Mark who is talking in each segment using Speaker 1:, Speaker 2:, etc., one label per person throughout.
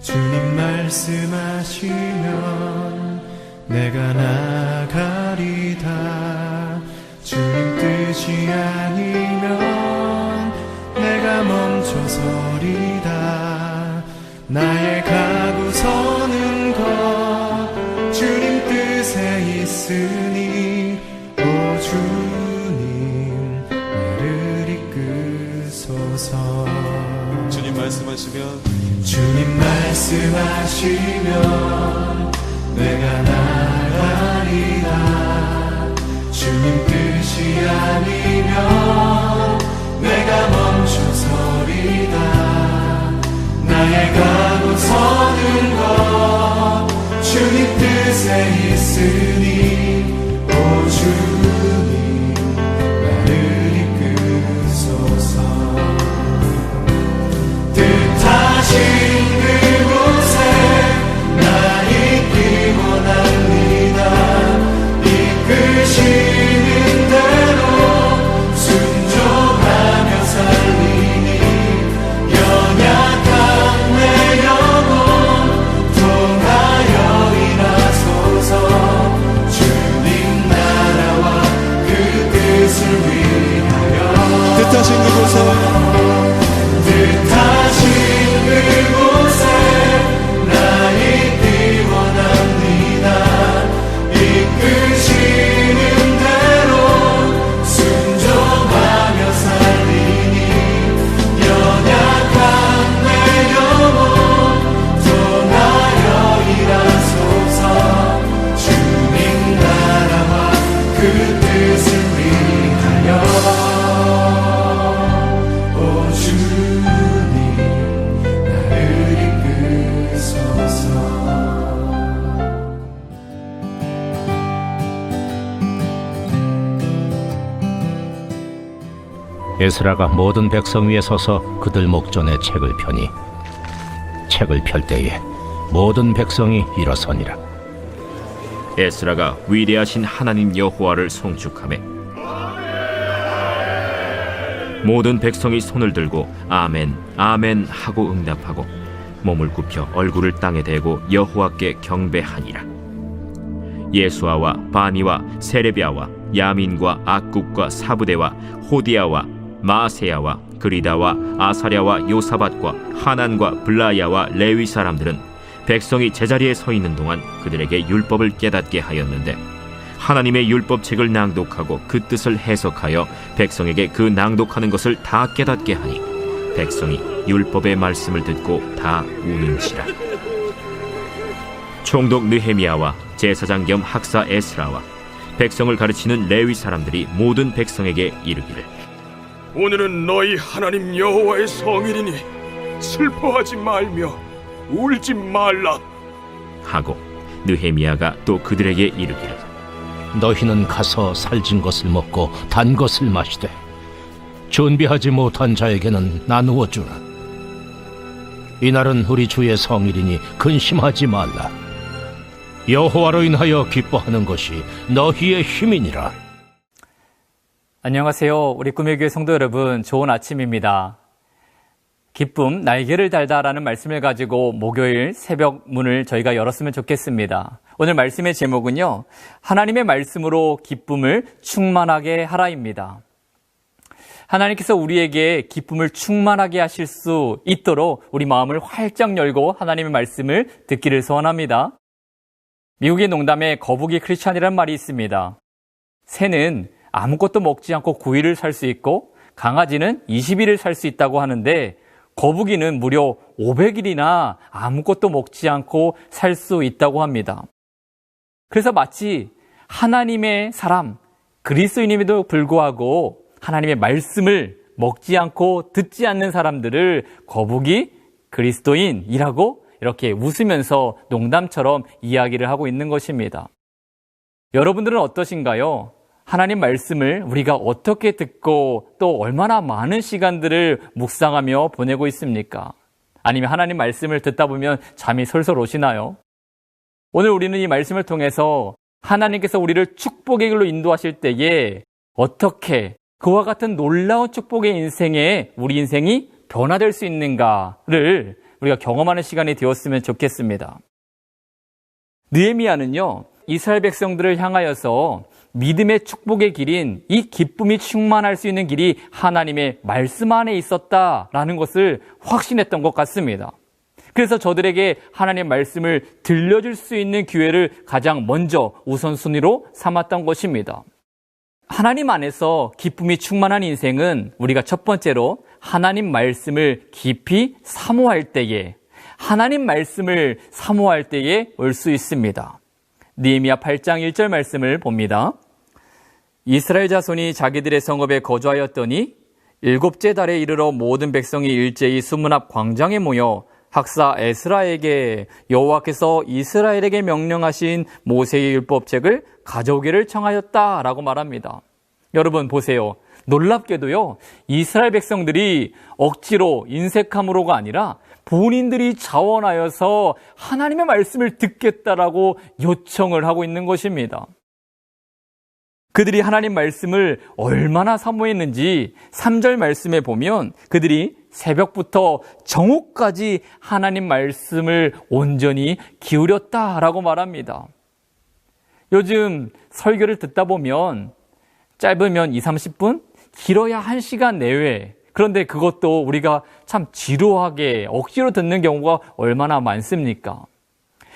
Speaker 1: 주님 말씀하시면 내가 나가리다. 주님 뜻이 아니면 내가 멈춰서리다. 나의 가고 서는 것 주님 뜻에 있으니 오 주님 나를 이끄소서.
Speaker 2: 주님 말씀하시면
Speaker 1: 내가 나가리다. 주님 뜻이 아니면 내가 멈춰서리다. 나의 가고 서는 것 주님 뜻에 있으니 오 주님 나를 이끄소서. 뜻하신 그곳에 나 있기 원합니다. 이끄시는 대로 순종하며 살리니 연약한 내 영혼 통하여 일하소서. 주님 나라와 그 뜻을 위하여
Speaker 2: 뜻하신 그곳에 나 있기 원합니다. 이끄시는 대로 순종하며 살리니 연약한 내 영혼 통하여 일하소서. 주님 나라와 그 뜻을 위하여 오 주님 나를 이끄소서.
Speaker 3: 에스라가 모든 백성 위에 서서 그들 목전에 책을 펴니 책을 펼 때에 모든 백성이 일어서니라.
Speaker 4: 에스라가 위대하신 하나님 여호와를 송축하매 모든 백성이 손을 들고 아멘 아멘 하고 응답하고 몸을 굽혀 얼굴을 땅에 대고 여호와께 경배하니라. 예수아와 바니와 세레비아와 야민과 악국과 사부대와 호디아와 마세야와 그리다와 아사랴와 요사밧과 하난과 블라야와 레위 사람들은 백성이 제자리에 서 있는 동안 그들에게 율법을 깨닫게 하였는데 하나님의 율법책을 낭독하고 그 뜻을 해석하여 백성에게 그 낭독하는 것을 다 깨닫게 하니 백성이 율법의 말씀을 듣고 다 우는지라. 총독 느헤미야와 제사장 겸 학사 에스라와 백성을 가르치는 레위 사람들이 모든 백성에게 이르기를
Speaker 5: 오늘은 너희 하나님 여호와의 성일이니 슬퍼하지 말며 울지 말라
Speaker 4: 하고 느헤미야가 또 그들에게 이르기를
Speaker 3: 너희는 가서 살진 것을 먹고 단 것을 마시되 준비하지 못한 자에게는 나누어 주라. 이날은 우리 주의 성일이니 근심하지 말라. 여호와로 인하여 기뻐하는 것이 너희의 힘이니라.
Speaker 6: 안녕하세요. 우리 꿈의 교회 성도 여러분, 좋은 아침입니다. 기쁨, 날개를 달다라는 말씀을 가지고 목요일 새벽 문을 저희가 열었으면 좋겠습니다. 오늘 말씀의 제목은요, 하나님의 말씀으로 기쁨을 충만하게 하라입니다. 하나님께서 우리에게 기쁨을 충만하게 하실 수 있도록 우리 마음을 활짝 열고 하나님의 말씀을 듣기를 소원합니다. 미국의 농담에 거북이 크리스찬이라는 말이 있습니다. 새는 아무것도 먹지 않고 9일을 살 수 있고 강아지는 20일을 살 수 있다고 하는데 거북이는 무려 500일이나 아무것도 먹지 않고 살 수 있다고 합니다. 그래서 마치 하나님의 사람, 그리스도인임에도 불구하고 하나님의 말씀을 먹지 않고 듣지 않는 사람들을 거북이 그리스도인이라고 이렇게 웃으면서 농담처럼 이야기를 하고 있는 것입니다. 여러분들은 어떠신가요? 하나님 말씀을 우리가 어떻게 듣고 또 얼마나 많은 시간들을 묵상하며 보내고 있습니까? 아니면 하나님 말씀을 듣다 보면 잠이 솔솔 오시나요? 오늘 우리는 이 말씀을 통해서 하나님께서 우리를 축복의 길로 인도하실 때에 어떻게 그와 같은 놀라운 축복의 인생에 우리 인생이 변화될 수 있는가를 우리가 경험하는 시간이 되었으면 좋겠습니다. 느헤미야는요, 이스라엘 백성들을 향하여서 믿음의 축복의 길인 이 기쁨이 충만할 수 있는 길이 하나님의 말씀 안에 있었다라는 것을 확신했던 것 같습니다. 그래서 저들에게 하나님의 말씀을 들려줄 수 있는 기회를 가장 먼저 우선순위로 삼았던 것입니다. 하나님 안에서 기쁨이 충만한 인생은 우리가 첫 번째로 하나님 말씀을 깊이 사모할 때에, 하나님 말씀을 사모할 때에 올 수 있습니다. 느헤미야 8장 1절 말씀을 봅니다. 이스라엘 자손이 자기들의 성읍에 거주하였더니 7째 달에 이르러 모든 백성이 일제히 수문 앞 광장에 모여 학사 에스라에게 여호와께서 이스라엘에게 명령하신 모세의 율법책을 가져오기를 청하였다라고 말합니다. 여러분 보세요. 놀랍게도요, 이스라엘 백성들이 억지로 인색함으로가 아니라 본인들이 자원하여서 하나님의 말씀을 듣겠다라고 요청을 하고 있는 것입니다. 그들이 하나님 말씀을 얼마나 사모했는지 3절 말씀에 보면 그들이 새벽부터 정오까지 하나님 말씀을 온전히 기울였다라고 말합니다. 요즘 설교를 듣다 보면 짧으면 20-30분, 길어야 1시간 내외, 그런데 그것도 우리가 참 지루하게 억지로 듣는 경우가 얼마나 많습니까?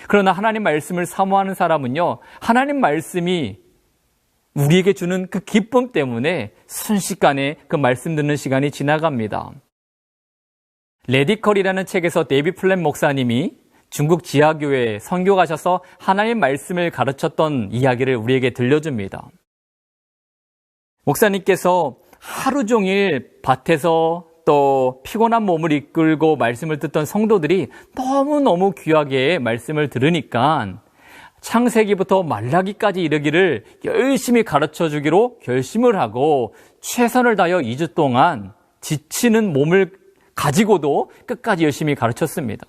Speaker 6: 그러나 하나님 말씀을 사모하는 사람은요, 하나님 말씀이 우리에게 주는 그 기쁨 때문에 순식간에 그 말씀 듣는 시간이 지나갑니다. 레디컬이라는 책에서 데이비 플랫 목사님이 중국 지하교회에 선교 가셔서 하나님 말씀을 가르쳤던 이야기를 우리에게 들려줍니다. 목사님께서 하루 종일 밭에서 또 피곤한 몸을 이끌고 말씀을 듣던 성도들이 너무너무 귀하게 말씀을 들으니까 창세기부터 말라기까지 이르기를 열심히 가르쳐 주기로 결심을 하고 최선을 다하여 2주 동안 지치는 몸을 가지고도 끝까지 열심히 가르쳤습니다.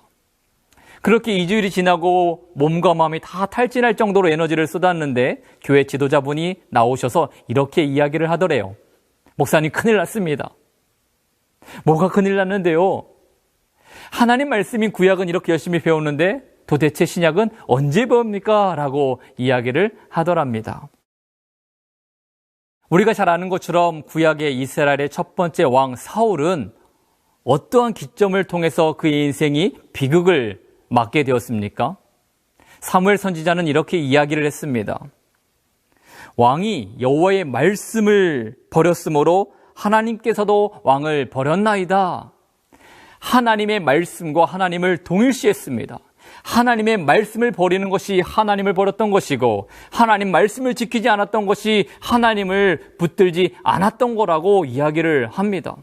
Speaker 6: 그렇게 2주일이 지나고 몸과 마음이 다 탈진할 정도로 에너지를 쏟았는데 교회 지도자분이 나오셔서 이렇게 이야기를 하더래요. 목사님, 큰일 났습니다. 뭐가 큰일 났는데요? 하나님 말씀인 구약은 이렇게 열심히 배웠는데 도대체 신약은 언제 배웁니까? 라고 이야기를 하더랍니다. 우리가 잘 아는 것처럼 구약의 이스라엘의 첫 번째 왕 사울은 어떠한 기점을 통해서 그의 인생이 비극을 맞게 되었습니까? 사무엘 선지자는 이렇게 이야기를 했습니다. 왕이 여호와의 말씀을 버렸으므로 하나님께서도 왕을 버렸나이다. 하나님의 말씀과 하나님을 동일시했습니다. 하나님의 말씀을 버리는 것이 하나님을 버렸던 것이고 하나님 말씀을 지키지 않았던 것이 하나님을 붙들지 않았던 거라고 이야기를 합니다.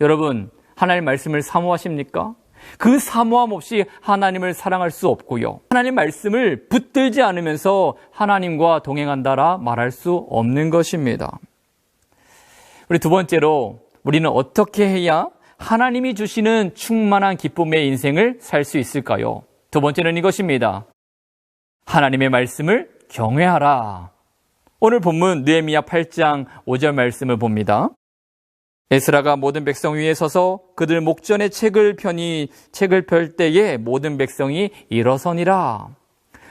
Speaker 6: 여러분, 하나님 말씀을 사모하십니까? 그 사모함 없이 하나님을 사랑할 수 없고요. 하나님 말씀을 붙들지 않으면서 하나님과 동행한다라 말할 수 없는 것입니다. 우리 두 번째로 우리는 어떻게 해야 하나님이 주시는 충만한 기쁨의 인생을 살 수 있을까요? 두 번째는 이것입니다. 하나님의 말씀을 경외하라. 오늘 본문 느헤미야 8장 5절 말씀을 봅니다. 에스라가 모든 백성 위에 서서 그들 목전에 책을 펼 때에 모든 백성이 일어서니라.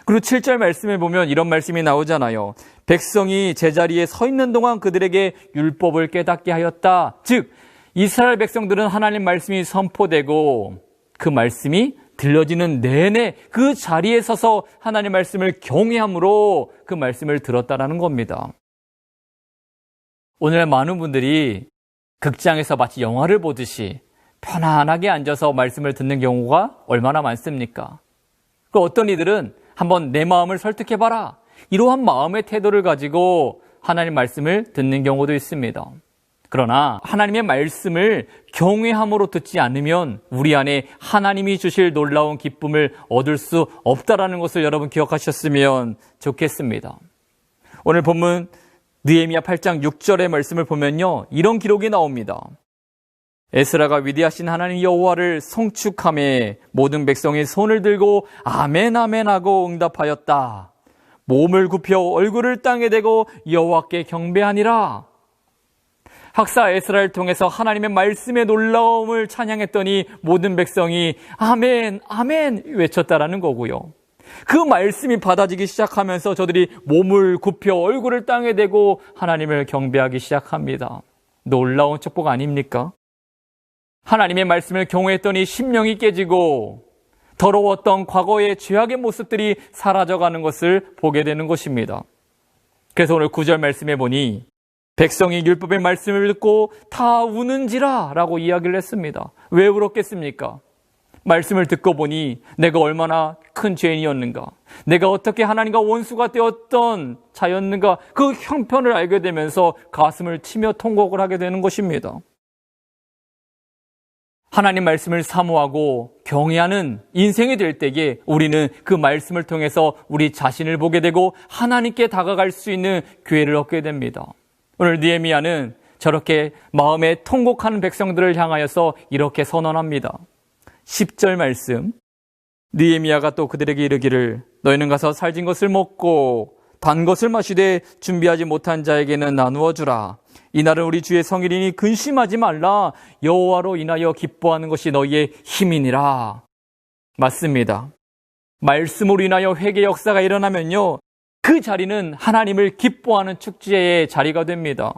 Speaker 6: 그리고 7절 말씀을 보면 이런 말씀이 나오잖아요. 백성이 제자리에 서 있는 동안 그들에게 율법을 깨닫게 하였다. 즉 이스라엘 백성들은 하나님 말씀이 선포되고 그 말씀이 들려지는 내내 그 자리에 서서 하나님 말씀을 경외함으로 그 말씀을 들었다라는 겁니다. 오늘 많은 분들이 극장에서 마치 영화를 보듯이 편안하게 앉아서 말씀을 듣는 경우가 얼마나 많습니까? 그 어떤 이들은 한번 내 마음을 설득해봐라. 이러한 마음의 태도를 가지고 하나님 말씀을 듣는 경우도 있습니다. 그러나 하나님의 말씀을 경외함으로 듣지 않으면 우리 안에 하나님이 주실 놀라운 기쁨을 얻을 수 없다라는 것을 여러분 기억하셨으면 좋겠습니다. 오늘 본문 느헤미야 8장 6절의 말씀을 보면요, 이런 기록이 나옵니다. 에스라가 위대하신 하나님 여호와를 송축하매 모든 백성이 손을 들고 아멘 아멘 하고 응답하였다. 몸을 굽혀 얼굴을 땅에 대고 여호와께 경배하니라. 학사 에스라를 통해서 하나님의 말씀의 놀라움을 찬양했더니 모든 백성이 아멘, 아멘 외쳤다라는 거고요. 그 말씀이 받아지기 시작하면서 저들이 몸을 굽혀 얼굴을 땅에 대고 하나님을 경배하기 시작합니다. 놀라운 축복 아닙니까? 하나님의 말씀을 경외했더니 심령이 깨지고 더러웠던 과거의 죄악의 모습들이 사라져가는 것을 보게 되는 것입니다. 그래서 오늘 9절 말씀해 보니 백성이 율법의 말씀을 듣고 다 우는지라 라고 이야기를 했습니다. 왜 울었겠습니까? 말씀을 듣고 보니 내가 얼마나 큰 죄인이었는가, 내가 어떻게 하나님과 원수가 되었던 자였는가, 그 형편을 알게 되면서 가슴을 치며 통곡을 하게 되는 것입니다. 하나님 말씀을 사모하고 경외하는 인생이 될 때에 우리는 그 말씀을 통해서 우리 자신을 보게 되고 하나님께 다가갈 수 있는 기회를 얻게 됩니다. 오늘 느헤미야는 저렇게 마음에 통곡하는 백성들을 향하여서 이렇게 선언합니다. 10절 말씀, 느헤미야가 또 그들에게 이르기를 너희는 가서 살진 것을 먹고 단 것을 마시되 준비하지 못한 자에게는 나누어 주라. 이날은 우리 주의 성일이니 근심하지 말라. 여호와로 인하여 기뻐하는 것이 너희의 힘이니라. 맞습니다. 말씀으로 인하여 회개 역사가 일어나면요, 그 자리는 하나님을 기뻐하는 축제의 자리가 됩니다.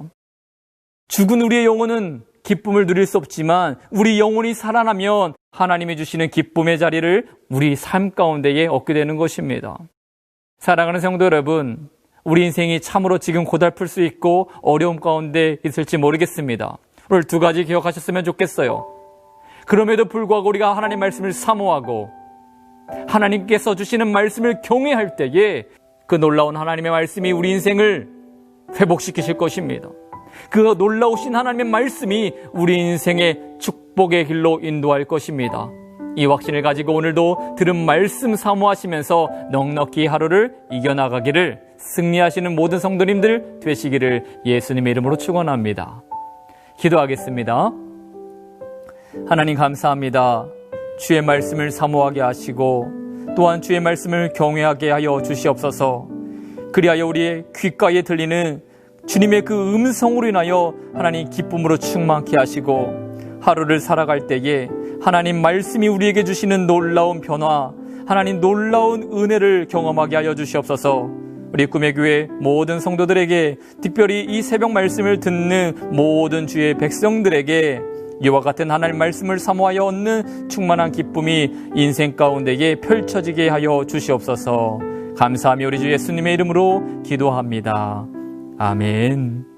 Speaker 6: 죽은 우리의 영혼은 기쁨을 누릴 수 없지만 우리 영혼이 살아나면 하나님이 주시는 기쁨의 자리를 우리 삶 가운데에 얻게 되는 것입니다. 사랑하는 성도 여러분, 우리 인생이 참으로 지금 고달플 수 있고 어려움 가운데 있을지 모르겠습니다. 오늘 두 가지 기억하셨으면 좋겠어요. 그럼에도 불구하고 우리가 하나님 말씀을 사모하고 하나님께서 주시는 말씀을 경외할 때에 그 놀라운 하나님의 말씀이 우리 인생을 회복시키실 것입니다. 그 놀라우신 하나님의 말씀이 우리 인생의 축복의 길로 인도할 것입니다. 이 확신을 가지고 오늘도 들은 말씀 사모하시면서 넉넉히 하루를 이겨나가기를, 승리하시는 모든 성도님들 되시기를 예수님의 이름으로 축원합니다. 기도하겠습니다. 하나님 감사합니다. 주의 말씀을 사모하게 하시고 또한 주의 말씀을 경외하게 하여 주시옵소서. 그리하여 우리의 귓가에 들리는 주님의 그 음성으로 인하여 하나님 기쁨으로 충만케 하시고 하루를 살아갈 때에 하나님 말씀이 우리에게 주시는 놀라운 변화, 하나님 놀라운 은혜를 경험하게 하여 주시옵소서. 우리 꿈의 교회 모든 성도들에게, 특별히 이 새벽 말씀을 듣는 모든 주의 백성들에게 이와 같은 하나님 말씀을 사모하여 얻는 충만한 기쁨이 인생 가운데에 펼쳐지게 하여 주시옵소서. 감사하며 우리 주 예수님의 이름으로 기도합니다. 아멘.